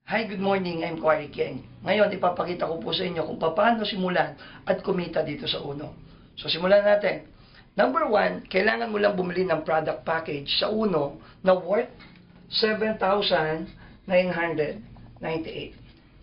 Hi, good morning. I'm Quarry King. Ngayon, ipapakita ko po sa inyo kung paano simulan at kumita dito sa Uno. So, simulan natin. Number 1, kailangan mo lang bumili ng product package sa Uno na worth 7,998.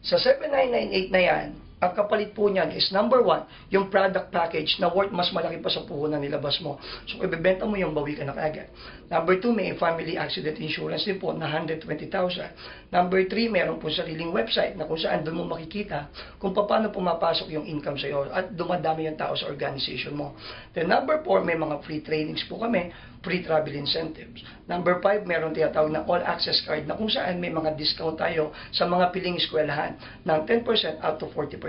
Sa 7,998 na yan, ang kapalit po niyan is number 1, yung product package na worth mas malaki pa sa puhunan nilabas mo. So, kung ibebenta mo yung bawi ka na kagad. Number 2, may family accident insurance din po na 120,000. Number 3, meron po sariling website na kung saan doon mo makikita kung paano pumapasok yung income sa iyo at dumadami yung tao sa organization mo. Then number 4, may mga free trainings po kami, free travel incentives. Number 5, meron tinatawag na all access card na kung saan may mga discount tayo sa mga piling eskwelahan ng 10% up to 40%.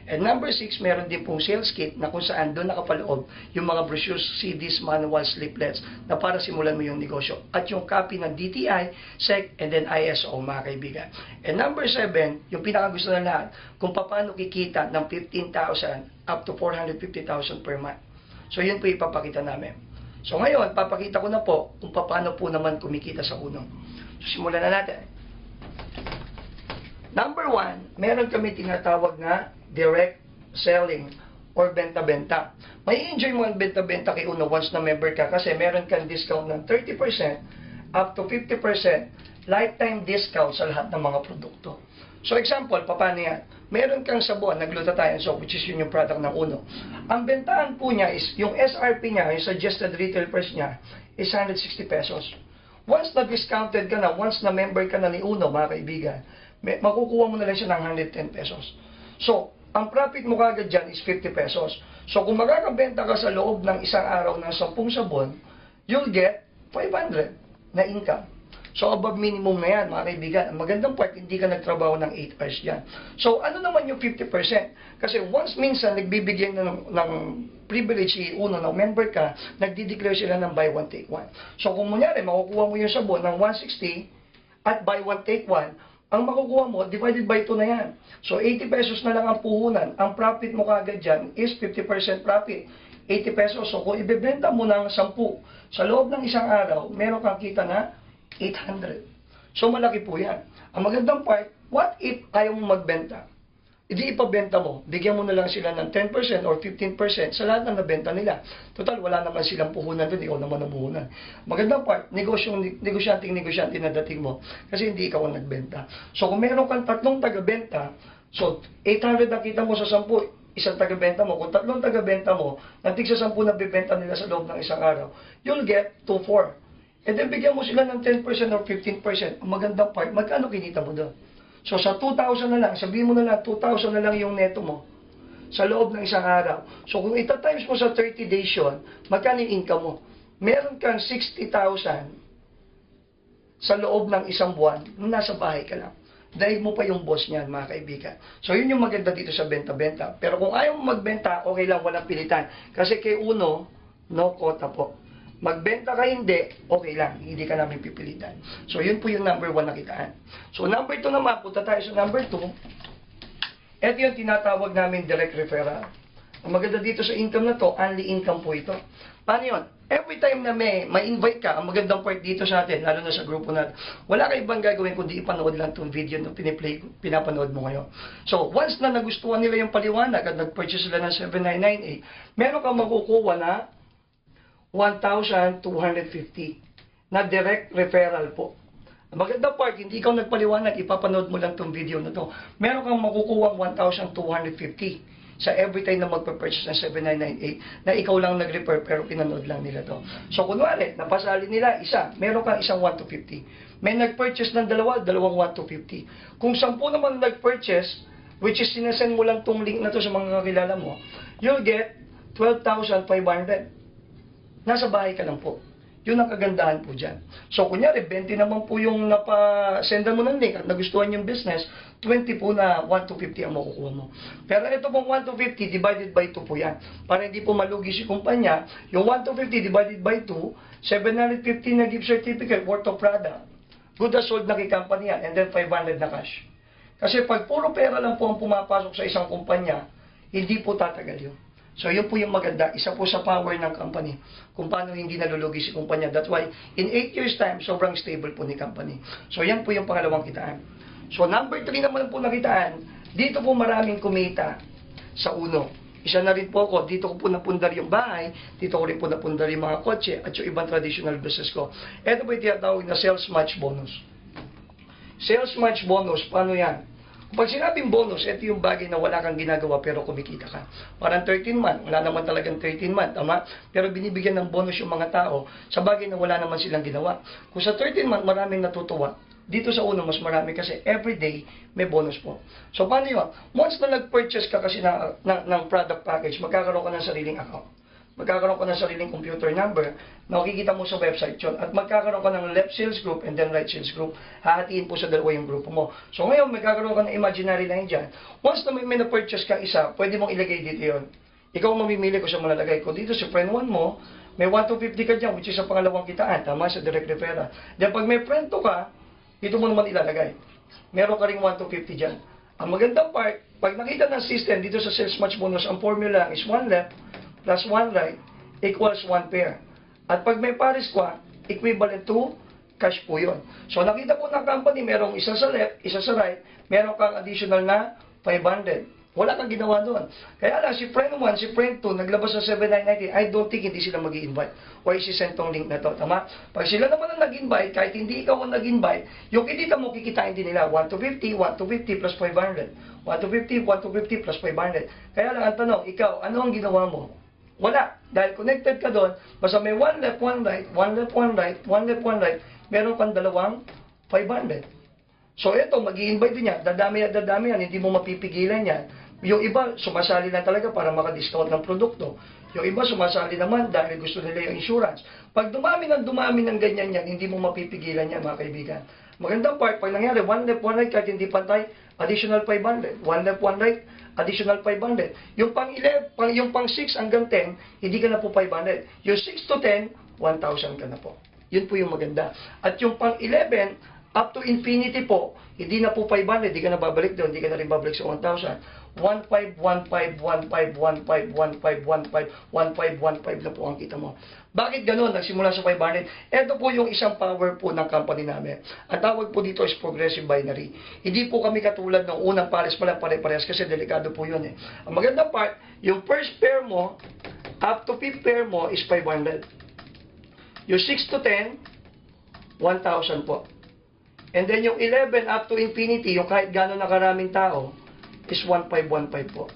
And number 6, meron din pong sales kit na kung saan doon nakapaloob yung mga brochures, CDs, manuals, leaflets na para simulan mo yung negosyo. At yung copy ng DTI, SEC, and then ISO, mga kaibigan. And number 7, yung pinakagusto na lahat, kung paano kikita ng 15,000 up to 450,000 per month. So yun po ipapakita namin. So ngayon, papakita ko na po kung paano po naman kumikita sa Uno. So simulan na natin. Number 1, meron kami tinatawag na direct selling or benta-benta. May enjoy mo ang benta-benta kay Uno once na member ka kasi meron kang discount ng 30% up to 50% lifetime discount sa lahat ng mga produkto. So example, paano yan? Meron kang sabon, nag-glutathione soap, which is yun yung product ng Uno. Ang bentahan po niya is, yung SRP niya, yung suggested retail price niya, is 160 pesos. Once na discounted ka na, once na member ka na ni Uno, mga kaibigan, makukuha mo na lang siya ng 110 pesos. So, ang profit mo kagad dyan is 50 pesos. So, kung makakabenta ka sa loob ng isang araw ng 10 sabon, you'll get 500 na income. So, above minimum na yan, mga kaibigan. Ang magandang part, hindi ka nagtrabaho ng 8 hours yan. So, ano naman yung 50%? Kasi once minsan, nagbibigay ng privilege si Uno, ng member ka, nagdi-declare sila ng buy one, take one. So, kung munyari, makukuha mo yung sabon ng 160 at buy one, take one, ang makukuha mo, divided by 2 na yan. So, 80 pesos na lang ang puhunan. Ang profit mo kagad dyan is 50% profit. 80 pesos. So, kung ibebenta mo ng 10, sa loob ng isang araw, meron kang kita na 800. So, malaki po yan. Ang magandang part, what if ayaw mo magbenta? Hindi ipabenta mo. Bigyan mo na lang sila ng 10% or 15% sa lahat ng nabenta nila. Total, wala naman silang puhunan doon. Ikaw naman ang puhunan. Magandang part, negosyante na dating mo. Kasi hindi ikaw ang nagbenta. So, kung meron kang 3 taga-benta, so, 800 na kita mo sa 10, isang taga-benta mo. Kung 3 taga-benta mo, natig sa 10 na bibenta nila sa loob ng isang araw, you'll get 2,400. And then, bigyan mo sila ng 10% or 15%. Ang magandang part, magkano kinita mo doon? So, sa 2,000 na lang, sabihin mo na lang, 2,000 na lang yung neto mo sa loob ng isang araw. So, kung ita-times mo sa 30 days yun, magkano yung income mo? Meron kang 60,000 sa loob ng isang buwan nung nasa bahay ka lang. Dahil mo pa yung boss niyan, mga kaibigan. So, yun yung maganda dito sa benta-benta. Pero kung ayaw mo magbenta, okay lang, walang pilitan. Kasi kay Uno, no quota po. Magbenta ka hindi, okay lang, hindi ka namin pipilitan. So, yun po yung number 1 na kitaan. So, number 2 naman, punta tayo sa number 2. Ito yung tinatawag namin direct referral. Ang maganda dito sa income na to, only income po ito. Paano yun? Every time na may invite ka, ang magandang part dito sa atin, lalo na sa grupo natin, wala ka ibang gagawin kundi ipanood lang itong video na pinapanood mo ngayon. So, once na nagustuhan nila yung paliwanag at nag-purchase sila ng 7,998, meron kang makukuha na 1,250 na direct referral po. Ang magandang part, hindi ikaw nagpaliwanag, ipapanood mo lang itong video na to. Meron kang makukuha 1,250 sa every time na magpa-purchase ng 7,998 na ikaw lang nag-refer pero pinanood lang nila to. So, kunwari, napasali nila isa, meron kang isang 1,250. May nag-purchase ng dalawang 1,250. Kung 10 naman nag-purchase, which is sinasend mo lang tong link na to sa mga kakilala mo, you'll get 12,500. Nasa bahay ka lang po. Yun ang kagandahan po dyan. So, kunyari, 20 naman po yung napasendan mo ng link at nagustuhan yung business, 20 po na 1,250 ang makukuha mo. Pero ito pong 1,250 divided by 2 po yan. Para hindi po malugi si kumpanya, yung 1,250 divided by 2, 750 na gift certificate worth of product. Good as sold na kay company yan, and then 500 na cash. Kasi pag puro pera lang po ang pumapasok sa isang kumpanya, hindi po tatagal yun. So, yun po yung maganda. Isa po sa power ng company. Kung paano hindi nalulugi si kumpanya. That's why, in 8 years time, sobrang stable po ni company. So, yan po yung pangalawang kitaan. So number 3 naman po nakitaan, dito po maraming kumita sa uno. Isa na rin po ako, dito ko po napundar yung bahay, dito ko rin po napundar yung mga kotse at yung ibang traditional business ko. Ito po yung tinatawag na sales match bonus. Sales match bonus, paano yan? Pag sinabing bonus, ito yung bagay na wala kang ginagawa pero kumikita ka. Parang 13-month, wala naman talagang 13-month, tama? Pero binibigyan ng bonus yung mga tao sa bagay na wala naman silang ginawa. Kung sa 13-month, maraming natutuwa. Dito sa uno, mas marami kasi everyday may bonus po. So, paano yun? Once na nag-purchase ka kasi ng product package, magkakaroon ka ng sariling account. Magkakaroon ka ng sariling computer number na makikita mo sa website yun. At magkakaroon ka ng left sales group and then right sales group. Hahatiin po sa dalawa yung grupo mo. So ngayon, magkakaroon ka ng imaginary line dyan. Once na may na-purchase ka isa, pwede mong ilagay dito yun. Ikaw mamimili ko sa malalagay ko. Dito sa friend 1 mo, may 1 to 50 ka dyan, which is sa pangalawang kitaan. Tama, sa direct referral. Then pag may friend 2 ka, dito mo naman ilalagay. Meron ka ring 1 to 50 dyan. Ang magandang part, pag nakita ng system dito sa sales match bonus, ang formula is 1 left plus 1 right equals 1 pair. At pag may pares ka, equivalent to cash po yun. So nakita po ng company, merong isa sa left, isa sa right, meron kang additional na 500. Wala kang ginawa doon. Kaya lang, si friend 1, si friend 2, naglabas sa 7990, I don't think hindi sila mag-i-invite. O isi-send tong link na to, tama? Pag sila naman ang nag-invite, kahit hindi ikaw ang nag-invite, yung kinita mo, kikitain din nila. 1 to 50, 1 to 50 plus 500. 1 to 50, 1 to 50 plus 500. Kaya lang, ang tanong, ikaw, ano ang ginawa mo? Wala. Dahil connected ka doon, basta may 1 left, 1 right, 1 left, 1 right, 1 left, 1 right, meron kang dalawang 500. So ito, mag-i-invite din yan. Dadami at dadami yan, hindi mo mapipigilan yan. Yung iba, sumasali lang talaga para maka-discount ng produkto. Yung iba, sumasali naman dahil gusto nila yung insurance. Pag dumami ng ganyan yan, hindi mo mapipigilan yan, mga kaibigan. Magandang part, pag nangyari, 1 left, 1 right, kahit hindi pantay, additional 500. 1 left, 1 right, additional 500. Yung pang 11, yung pang 6 hanggang 10, hindi ka na po 500. Yung 6 to 10, 1,000 ka na po. Yun po yung maganda. At yung pang 11, up to infinity po, hindi na po 500, hindi ka na babalik doon, hindi ka na rin babalik sa 1,000. 1,5, 1,5, 1,5, 1,5, 1,5, 1,5, 1,5, 1,5 na po ang kita mo. Bakit ganun? Nagsimula sa 500. Ito po yung isang power po ng company namin. Ang tawag po dito is progressive binary. Hindi po kami katulad ng unang pares pala, pare-parehas kasi delikado po yun eh. Ang magandang part, yung first pair mo, up to 5th pair mo is 500. Yung 6 to 10, 1,000 po. And then yung 11 up to infinity, yung kahit gano'n na karaming tao, is 1,515 po.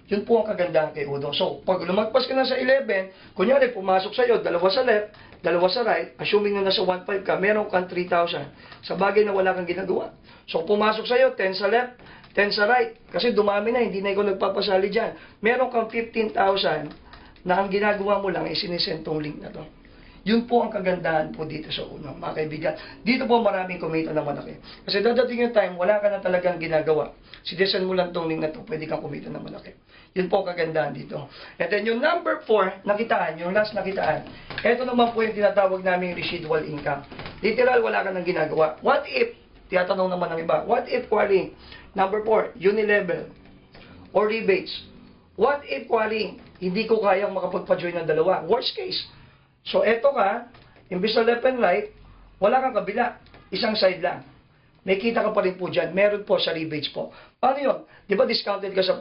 Yun po ang kagandahan kay Udo. So, pag lumagpas ka na sa 11, kunyari pumasok sa'yo, dalawa sa left, dalawa sa right, assuming na nasa 1,500 ka, meron kang 3,000. Sa bagay na wala kang ginagawa. So, pumasok sa'yo, 10 sa left, 10 sa right. Kasi dumami na, hindi na ikaw nagpapasali dyan. Meron kang 15,000 na ang ginagawa mo lang ay sinisend tong link na to. Yun po ang kagandahan po dito sa unang, mga kaibigan. Dito po maraming kumita na malaki. Kasi dadating yung time, wala ka na talagang ginagawa. Sidesan mo lang tong link na to, pwede kang kumita na malaki. Yun po ang kagandahan dito. And then yung number 4, nakitaan, yung last nakitaan, ito naman po yung tinatawag namin residual income. Literal, wala ka nang ginagawa. What if, tiyatanong naman ng iba, what if, qualing, number 4, unilevel, or rebates. What if, qualing, hindi ko kayang makapagpa-join ng dalawa. Worst case. So, eto ka, imbis na left and right, wala kang kabila. Isang side lang. May kita ka pa rin po dyan. Meron po sa rebates po. Paano yun? Di ba discounted ka sa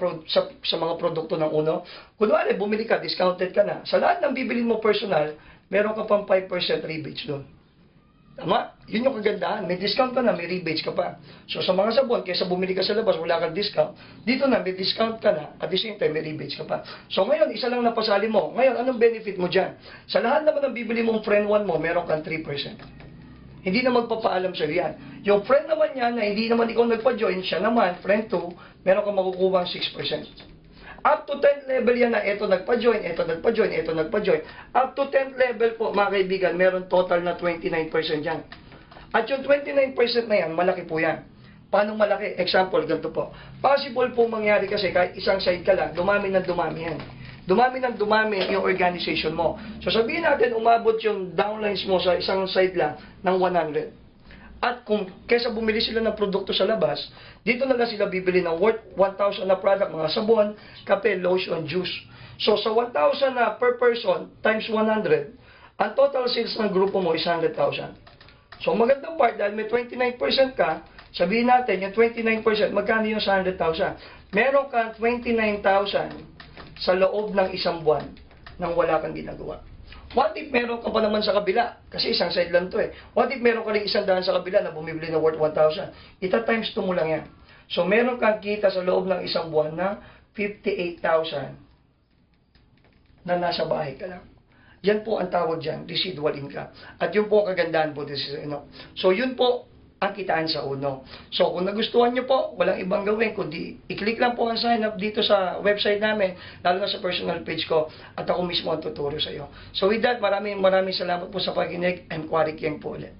mga produkto ng uno? Kunwari, bumili ka, discounted ka na. Sa lahat ng bibilin mo personal, meron ka pang 5% rebates doon. Tama? Yun yung kagandahan. May discount ka na, may rebates ka pa. So sa mga sabon, kaysa bumili ka sa labas, wala kang discount. Dito na, may discount ka na. At the same time, may rebates ka pa. So ngayon, isa lang napasali mo. Ngayon, anong benefit mo dyan? Sa lahat naman ng bibili mong friend 1 mo, meron kang 3%. Hindi na magpapaalam sa'yo yan. Yung friend naman yan, na hindi naman ikaw nagpa-join, siya naman, friend 2, meron kang makukuha 6%. Up to 10th level yan na ito nagpa-join, ito nagpa-join, ito nagpa-join. Up to 10th level po, mga kaibigan, meron total na 29% yan. At yung 29% na yan, malaki po yan. Paano malaki? Example, ganito po. Possible po mangyari kasi kahit isang side ka lang, dumami ng dumami yan. Dumami ng dumami yung organization mo. So sabihin natin, umabot yung downlines mo sa isang side lang ng 100. At kung kesa bumili sila ng produkto sa labas, dito na lang sila bibili ng worth 1,000 na product, mga sabon, kape, lotion, juice. So sa 1,000 na per person times 100, ang total sales ng grupo mo is 100,000. So magandang part, dahil may 29% ka, Sabihin natin, yung 29%, magkano yung sa 100,000? Meron kang 29,000 sa loob ng isang buwan nang wala kang ginagawa. What if meron ka pa naman sa kabila? Kasi isang side lang to eh. What if meron ka rin 100 sa kabila na bumibili na worth 1,000? Ita times 2 mo lang yan. So meron kang kita sa loob ng isang buwan na 58,000 na nasa bahay ka lang. Yan po ang tawag dyan, residual income. At yun po ang kagandahan po. So yun po ang kitaan sa uno. So kung nagustuhan nyo po, walang ibang gawin, kundi i-click lang po ang sign up dito sa website namin, lalo na sa personal page ko, at ako mismo ang tuturo sa iyo. So with that, maraming salamat po sa pakikinig, and Quarry King po ulit.